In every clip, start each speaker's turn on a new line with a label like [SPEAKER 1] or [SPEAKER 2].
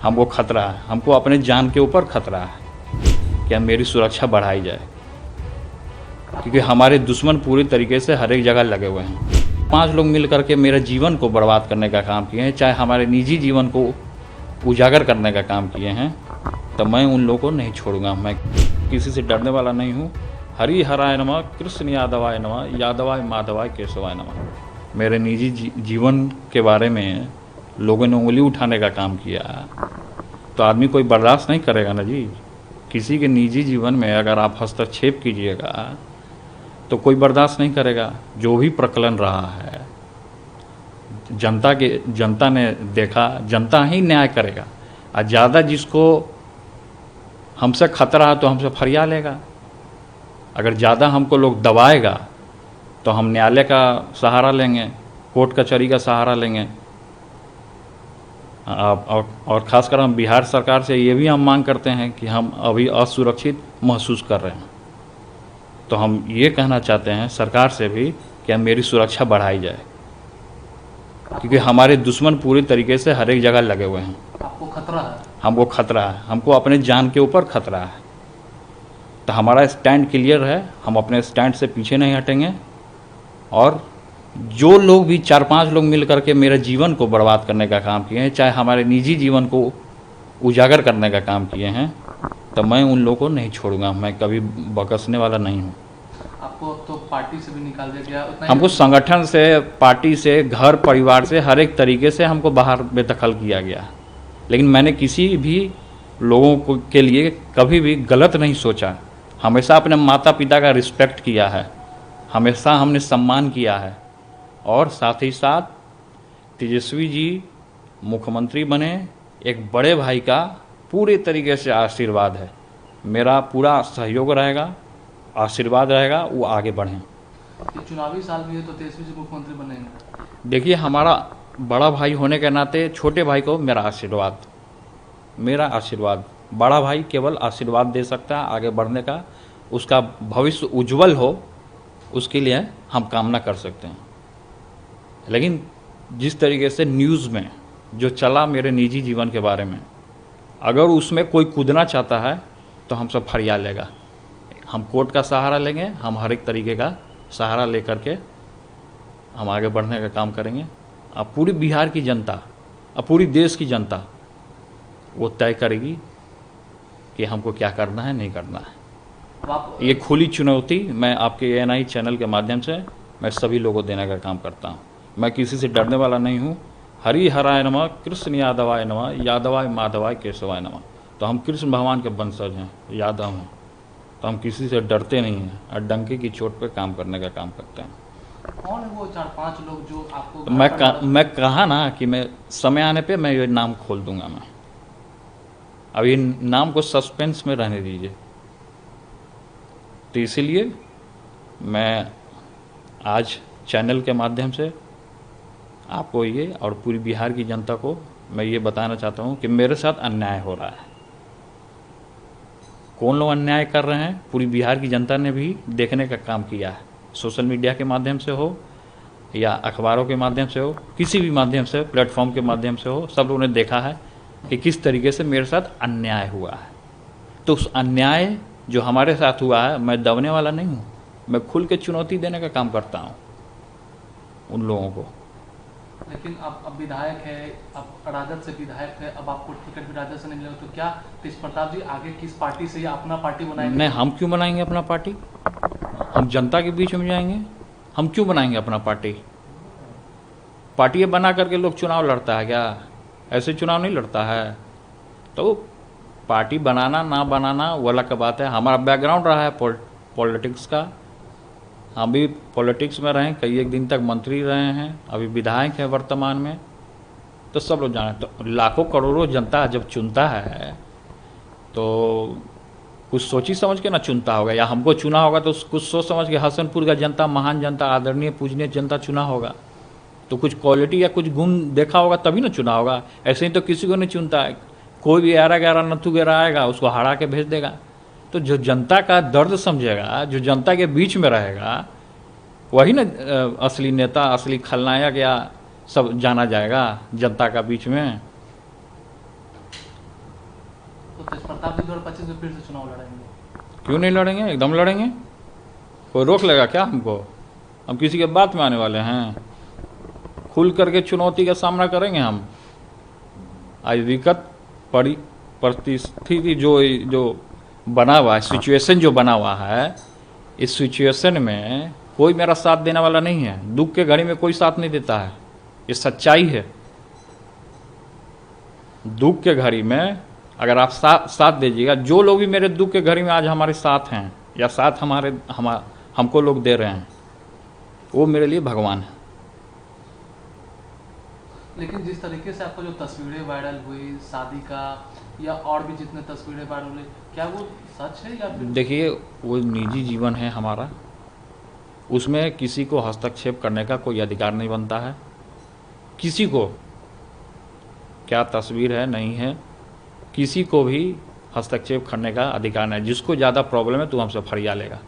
[SPEAKER 1] हमको खतरा है, हमको अपने जान के ऊपर खतरा है कि मेरी सुरक्षा बढ़ाई जाए, क्योंकि हमारे दुश्मन पूरी तरीके से हर एक जगह लगे हुए हैं। 5 लोग मिल करके मेरे जीवन को बर्बाद करने का काम किए हैं, चाहे हमारे निजी जीवन को उजागर करने का काम किए हैं, तो मैं उन लोगों को नहीं छोड़ूंगा। मैं किसी से डरने वाला नहीं हूँ। हरि हराय नमः, कृष्ण यादवाय नमः, यादवाय माधवाय केशवाय नमः। मेरे निजी जीवन के बारे में लोगों ने उंगली उठाने का काम किया तो आदमी कोई बर्दाश्त नहीं करेगा ना जी। किसी के निजी जीवन में अगर आप हस्तक्षेप कीजिएगा तो कोई बर्दाश्त नहीं करेगा। जो भी प्रकलन रहा है जनता ने देखा, जनता ही न्याय करेगा। और ज़्यादा जिसको हमसे खतरा है तो हमसे फरिया लेगा। अगर ज़्यादा हमको लोग दबाएगा तो हम न्यायालय का सहारा लेंगे, कोर्ट कचहरी का सहारा लेंगे। और ख़ासकर हम बिहार सरकार से ये भी हम मांग करते हैं कि हम अभी असुरक्षित महसूस कर रहे हैं, तो हम ये कहना चाहते हैं सरकार से भी कि मेरी सुरक्षा बढ़ाई जाए, क्योंकि हमारे दुश्मन पूरी तरीके से हर एक जगह लगे हुए हैं।
[SPEAKER 2] आपको खतरा है?
[SPEAKER 1] हमको खतरा है, हमको अपने जान के ऊपर खतरा है। तो हमारा स्टैंड क्लियर है, हम अपने स्टैंड से पीछे नहीं हटेंगे। और जो लोग भी 4-5 लोग मिल करके मेरे जीवन को बर्बाद करने का काम किए हैं, चाहे हमारे निजी जीवन को उजागर करने का काम किए हैं, तो मैं उन लोगों को नहीं छोड़ूंगा। मैं कभी बकसने वाला नहीं हूँ।
[SPEAKER 2] आपको तो पार्टी से भी निकाल दिया गया?
[SPEAKER 1] हमको संगठन से, पार्टी से, घर परिवार से, हर एक तरीके से हमको बाहर बेदखल किया गया। लेकिन मैंने किसी भी लोगों को के लिए कभी भी गलत नहीं सोचा। हमेशा अपने माता पिता का रिस्पेक्ट किया है, हमेशा हमने सम्मान किया है। और साथ ही साथ तेजस्वी जी मुख्यमंत्री बने, एक बड़े भाई का पूरे तरीके से आशीर्वाद है। मेरा पूरा सहयोग रहेगा, आशीर्वाद रहेगा, वो आगे बढ़ें।
[SPEAKER 2] चुनावी साल भी है तो तेजस्वी जी मुख्यमंत्री बनेंगे?
[SPEAKER 1] देखिए, हमारा बड़ा भाई होने के नाते छोटे भाई को मेरा आशीर्वाद। बड़ा भाई केवल आशीर्वाद दे सकता है आगे बढ़ने का, उसका भविष्य उज्जवल हो, उसके लिए हम कामना कर सकते हैं। लेकिन जिस तरीके से न्यूज़ में जो चला मेरे निजी जीवन के बारे में, अगर उसमें कोई कूदना चाहता है तो हमसे फरिया लेगा। हम कोर्ट का सहारा लेंगे, हम हर एक तरीके का सहारा लेकर के हम आगे बढ़ने का काम करेंगे। अब पूरी बिहार की जनता, अब पूरी देश की जनता वो तय करेगी कि हमको क्या करना है, नहीं करना है। ये खुली चुनौती मैं आपके ANI चैनल के माध्यम से मैं सभी लोगों को देने का काम करता हूँ। मैं किसी से डरने वाला नहीं हूँ। हरि हराय नमः, कृष्ण यादवाय नमः, यादवाय माधवाय केशवाय नमः। तो हम कृष्ण भगवान के वंशज हैं, यादव हैं, तो हम किसी से डरते नहीं हैं और डंके की चोट पे काम करने का काम करते हैं।
[SPEAKER 2] कौन है वो 4-5 लोग जो आपको?
[SPEAKER 1] मैं कहा ना कि मैं समय आने पे मैं ये नाम खोल दूंगा। मैं अभी नाम को सस्पेंस में रहने दीजिए। तो इसीलिए मैं आज चैनल के माध्यम से आपको ये और पूरी बिहार की जनता को मैं ये बताना चाहता हूँ कि मेरे साथ अन्याय हो रहा है। कौन लोग अन्याय कर रहे हैं, पूरी बिहार की जनता ने भी देखने का काम किया है। सोशल मीडिया के माध्यम से हो या अखबारों के माध्यम से हो, किसी भी माध्यम से, प्लेटफॉर्म के माध्यम से हो, सब लोगों ने देखा है कि किस तरीके से मेरे साथ अन्याय हुआ है। तो उस अन्याय जो हमारे साथ हुआ है, मैं दबने वाला नहीं हूँ। मैं खुल के चुनौती देने का काम करता हूँ उन लोगों को।
[SPEAKER 2] लेकिन अब विधायक है, अब राजद से विधायक है, अब आपको टिकट भी राजद से नहीं मिलेगा, तो क्या तेज प्रताप जी आगे किस पार्टी से या अपना पार्टी बनाएंगे?
[SPEAKER 1] नहीं, हम क्यों बनाएंगे अपना पार्टी? हम जनता के बीच में जाएंगे। हम क्यों बनाएंगे अपना पार्टी? पार्टी बना करके लोग चुनाव लड़ता है क्या? ऐसे चुनाव नहीं लड़ता है। तो पार्टी बनाना ना बनाना वो अलग का बात है। हमारा बैकग्राउंड रहा है पॉलिटिक्स का। हम भी पॉलिटिक्स में रहे, कई एक दिन तक मंत्री रहे हैं, अभी विधायक हैं वर्तमान में। तो सब लोग जाने, तो लाखों करोड़ों जनता जब चुनता है तो कुछ सोची समझ के ना चुनता होगा, या हमको चुना होगा तो कुछ सोच समझ के। हसनपुर का जनता महान जनता, आदरणीय पूजनीय जनता चुना होगा, तो कुछ क्वालिटी या कुछ गुण देखा होगा तभी ना चुना होगा। ऐसे ही तो किसी को नहीं चुनता है। कोई भी 11 नथु गेरा आएगा, उसको हरा के भेज देगा। तो जो जनता का दर्द समझेगा, जो जनता के बीच में रहेगा, वही ना असली नेता, असली खलनायक या सब जाना जाएगा जनता का बीच में।
[SPEAKER 2] प्रताप जी 2025 में फिर से चुनाव लड़ेंगे?
[SPEAKER 1] क्यों नहीं लड़ेंगे, एकदम लड़ेंगे। कोई रोक लेगा क्या हमको? हम किसी के बात में आने वाले हैं? खुल करके चुनौती का सामना करेंगे हम। आज विकट परिस्थिति जो बना हुआ है, सिचुएशन जो बना हुआ है, इस सिचुएशन में कोई मेरा साथ देने वाला नहीं है। दुख के घड़ी में कोई साथ नहीं देता है, ये सच्चाई है। दुख के घड़ी में अगर आप साथ दीजिएगा, जो लोग भी मेरे दुख के घड़ी में आज हमारे साथ हैं या साथ हमको लोग दे रहे हैं, वो मेरे लिए भगवान है।
[SPEAKER 2] लेकिन जिस तरीके से आपको जो तस्वीरें वायरल हुई शादी का या और भी जितने तस्वीरें वायरल हुई, क्या वो सच है या फिर?
[SPEAKER 1] देखिए, वो निजी जीवन है हमारा, उसमें किसी को हस्तक्षेप करने का कोई अधिकार नहीं बनता है। किसी को क्या तस्वीर है नहीं है, किसी को भी हस्तक्षेप करने का अधिकार नहीं। जिसको ज़्यादा प्रॉब्लम है तो हमसे फरिया लेगा।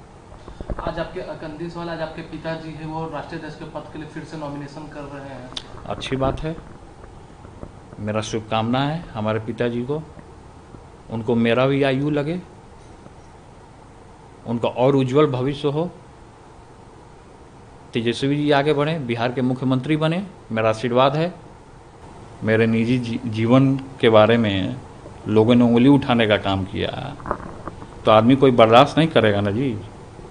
[SPEAKER 2] आज आपके कंदी सवाल, आज आपके पिताजी है वो राष्ट्रीय अध्यक्ष के पद के लिए फिर से नॉमिनेशन कर रहे हैं।
[SPEAKER 1] अच्छी बात है, मेरा शुभकामना है हमारे पिताजी को। उनको मेरा भी आयु लगे, उनका और उज्जवल भविष्य हो, तेजस्वी जी आगे बढ़े, बिहार के मुख्यमंत्री बने, मेरा आशीर्वाद है। मेरे निजी जीवन के बारे में लोगों ने उंगली उठाने का काम किया तो आदमी कोई बर्दाश्त नहीं करेगा ना जी।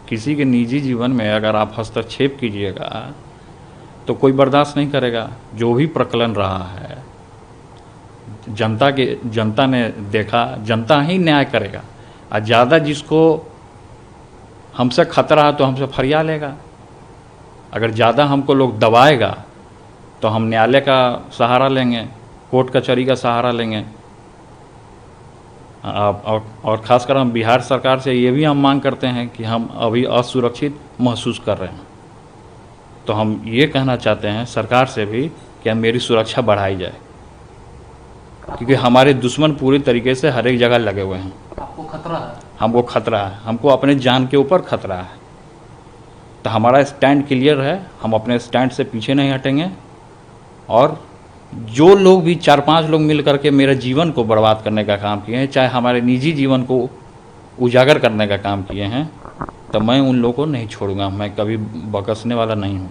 [SPEAKER 1] किसी के निजी जीवन में अगर आप हस्तक्षेप कीजिएगा तो कोई बर्दाश्त नहीं करेगा। जो भी प्रकलन रहा है, जनता ने देखा, जनता ही न्याय करेगा। और ज़्यादा जिसको हमसे खतरा है तो हमसे फरिया लेगा। अगर ज़्यादा हमको लोग दबाएगा तो हम न्यायालय का सहारा लेंगे, कोर्ट कचहरी का सहारा लेंगे। और ख़ासकर हम बिहार सरकार से ये भी हम मांग करते हैं कि हम अभी असुरक्षित महसूस कर रहे हैं, तो हम ये कहना चाहते हैं सरकार से भी कि मेरी सुरक्षा बढ़ाई जाए, क्योंकि हमारे दुश्मन पूरी तरीके से हर एक जगह लगे हुए हैं।
[SPEAKER 2] आपको खतरा है? हमको
[SPEAKER 1] खतरा है, हमको अपने जान के ऊपर खतरा है। तो हमारा स्टैंड क्लियर है, हम अपने स्टैंड से पीछे नहीं हटेंगे। और जो लोग भी 4-5 लोग मिल करके मेरे जीवन को बर्बाद करने का काम किए हैं, चाहे हमारे निजी जीवन को उजागर करने का काम किए हैं, तो मैं उन लोगों को नहीं छोड़ूंगा। मैं कभी बकसने वाला नहीं हूँ।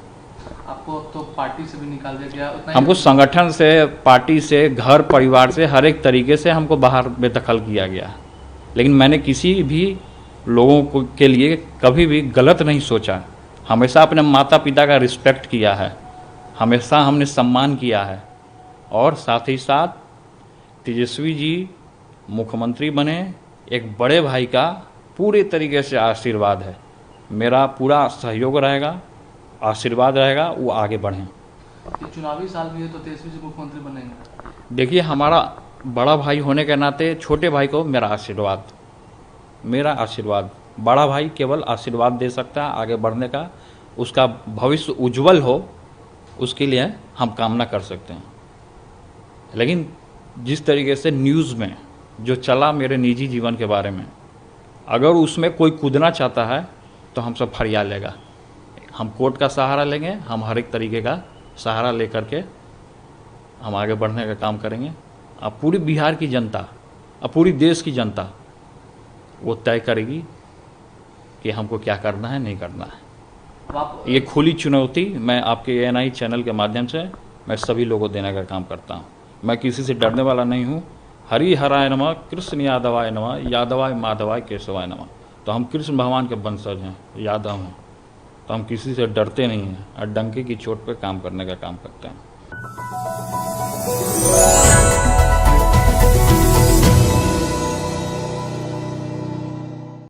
[SPEAKER 2] आपको तो पार्टी से भी निकाल दिया गया?
[SPEAKER 1] हमको संगठन से, पार्टी से, घर परिवार से, हर एक तरीके से हमको बाहर बेदखल किया गया। लेकिन मैंने किसी भी लोगों के लिए कभी भी गलत नहीं सोचा। हमेशा अपने माता पिता का रिस्पेक्ट किया है, हमेशा हमने सम्मान किया है। और साथ ही साथ तेजस्वी जी मुख्यमंत्री बने, एक बड़े भाई का पूरे तरीके से आशीर्वाद है। मेरा पूरा सहयोग रहेगा, आशीर्वाद रहेगा, वो आगे बढ़ें।
[SPEAKER 2] ये चुनावी साल भी है तो तेजस्वी जी मुख्यमंत्री बनेंगे?
[SPEAKER 1] देखिए, हमारा बड़ा भाई होने के नाते छोटे भाई को मेरा आशीर्वाद। बड़ा भाई केवल आशीर्वाद दे सकता है आगे बढ़ने का, उसका भविष्य उज्जवल हो, उसके लिए हम कामना कर सकते हैं। लेकिन जिस तरीके से न्यूज़ में जो चला मेरे निजी जीवन के बारे में, अगर उसमें कोई कूदना चाहता है तो हम सब फरिया लेगा। हम कोर्ट का सहारा लेंगे, हम हर एक तरीके का सहारा लेकर के हम आगे बढ़ने का काम करेंगे। अब पूरी बिहार की जनता, अब पूरी देश की जनता वो तय करेगी कि हमको क्या करना है, नहीं करना है। ये खुली चुनौती मैं आपके ANI चैनल के माध्यम से मैं सभी लोगों को देने का काम करता हूँ। मैं किसी से डरने वाला नहीं हूँ। हरि हराय नमः, कृष्ण यादवाय नमः, यादवाय माधवाय केशवाय नमः। तो हम कृष्ण भगवान के वंशज हैं, यादव हैं, तो हम किसी से डरते नहीं हैं और डंके की चोट पे काम करने का काम करते हैं।